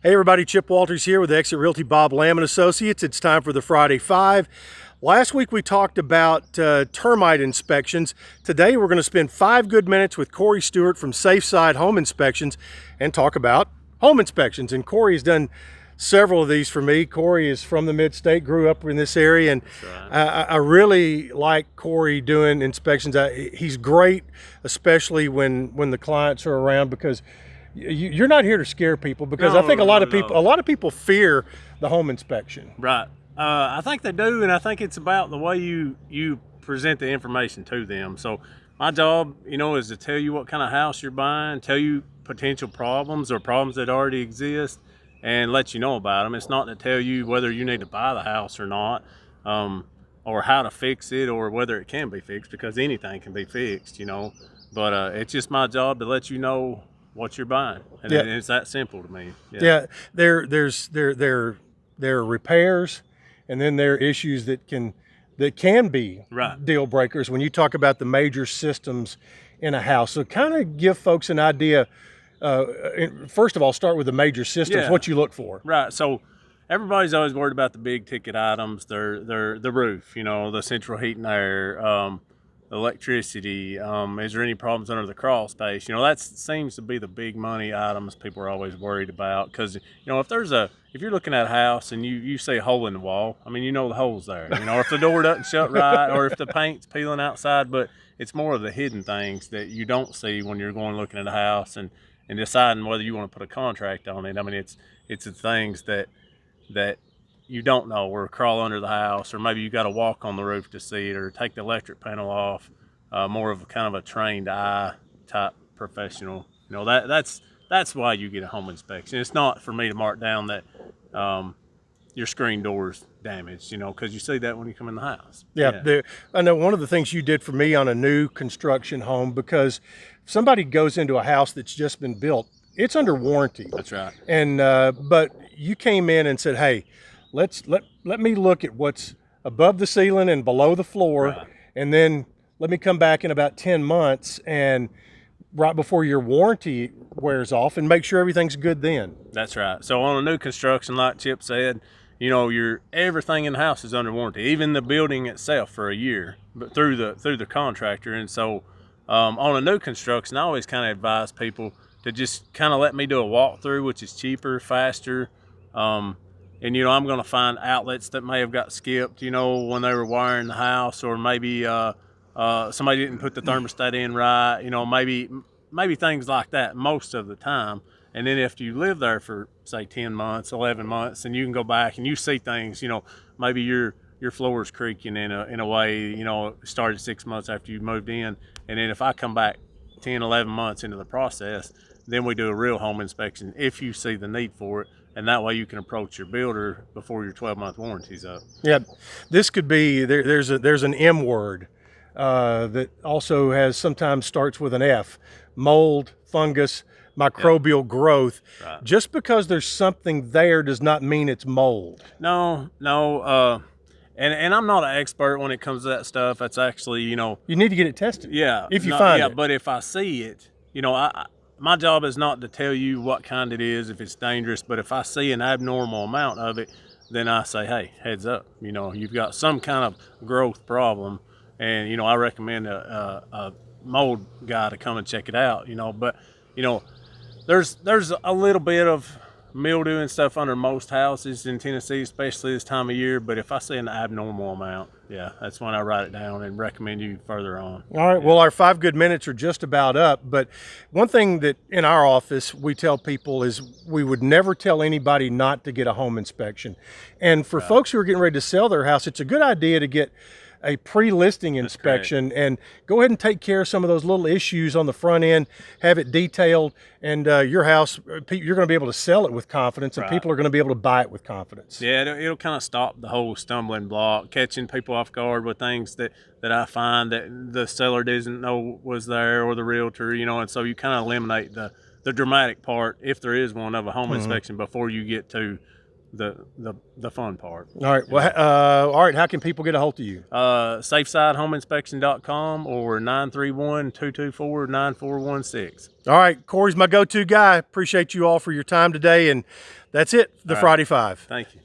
Hey everybody, Chip Walters here with Exit Realty Bob Lamb and Associates. It's time for the Friday Five. Last week we talked about termite inspections. Today we're going to spend 5 good minutes with Corey Stuart from SafeSide Home Inspections and talk about home inspections. And Corey's done several of these for me. Corey is from the mid-state, grew up in this area, and Right. I really like Corey doing inspections. He's great, especially when the clients are around, because you're not here to scare people, because I think No, not at a all. lot of people fear the home inspection. Right. I think they do, and I think it's about the way you present the information to them. So my job, is to tell you what kind of house you're buying, tell you potential problems or problems that already exist, and let you know about them. It's not to tell you whether you need to buy the house or not, or how to fix it, or whether it can be fixed, because anything can be fixed. But it's just my job to let you know what you're buying, and Yeah. it's that simple to me. Yeah, there are repairs, and then there are issues that can be Right. deal breakers when you talk about the major systems in a house. So kind of give folks an idea. First of all, start with the major systems. Yeah. What you look for. Right. So everybody's always worried about the big ticket items. They're the roof, the central heat and air, electricity. Is there any problems under the crawl space? That seems to be the big money items people are always worried about. Because if you're looking at a house and you see a hole in the wall, I mean, the hole's there. If the door doesn't shut right, or if the paint's peeling outside. But it's more of the hidden things that you don't see when you're going looking at a house and deciding whether you want to put a contract on it. I mean, it's the things that you don't know, or crawl under the house, or maybe you got to walk on the roof to see it, or take the electric panel off. More of a kind of a trained eye type professional. That's why you get a home inspection. It's not for me to mark down that your screen door's damaged, because you see that when you come in the house. Yeah, I know one of the things you did for me on a new construction home, because if somebody goes into a house that's just been built, it's under warranty. That's right. And but you came in and said, "Hey, let me look at what's above the ceiling and below the floor, Right. and then let me come back in about 10 months and right before your warranty wears off, and make sure everything's good then." That's right. So on a new construction, like Chip said, your everything in the house is under warranty, even the building itself, for a year, but through the contractor. And so on a new construction, I always kind of advise people to just kind of let me do a walkthrough, which is cheaper, faster. And I'm going to find outlets that may have got skipped, when they were wiring the house, or maybe somebody didn't put the thermostat in right, maybe things like that most of the time. And then if you live there for, say, 10 months, 11 months, and you can go back and you see things, maybe your floor is creaking in a way, it started 6 months after you moved in. And then if I come back 10, 11 months into the process, then we do a real home inspection if you see the need for it. And that way you can approach your builder before your 12-month warranty's up. Yeah, this could be there's an M word that also sometimes starts with an F: mold, fungus, microbial growth. Right. Just because there's something there does not mean it's mold. No. And I'm not an expert when it comes to that stuff. That's actually, You need to get it tested. yeah. If you find it. But if I see it, my job is not to tell you what kind it is, if it's dangerous. But if I see an abnormal amount of it, then I say, hey, heads up. You've got some kind of growth problem, and I recommend a mold guy to come and check it out. But there's a little bit of mildew and stuff under most houses in Tennessee, especially this time of year. But if I see an abnormal amount, yeah, that's when I write it down and recommend you further on. All right, well, our 5 good minutes are just about up, but one thing that in our office we tell people is we would never tell anybody not to get a home inspection. And for folks who are getting ready to sell their house, it's a good idea to get a pre-listing inspection and go ahead and take care of some of those little issues on the front end, have it detailed, and your house, you're going to be able to sell it with confidence, and Right. people are going to be able to buy it with confidence. Yeah, it'll kind of stop the whole stumbling block, catching people off guard with things that I find that the seller doesn't know was there, or the realtor, and so you kind of eliminate the dramatic part, if there is one, of a home inspection before you get to the fun part. All right. Well, all right. How can people get a hold of you? SafeSideHomeInspection.com or 931-224-9416. All right. Corey's my go-to guy. Appreciate you all for your time today. And that's it. The Friday Five. Thank you.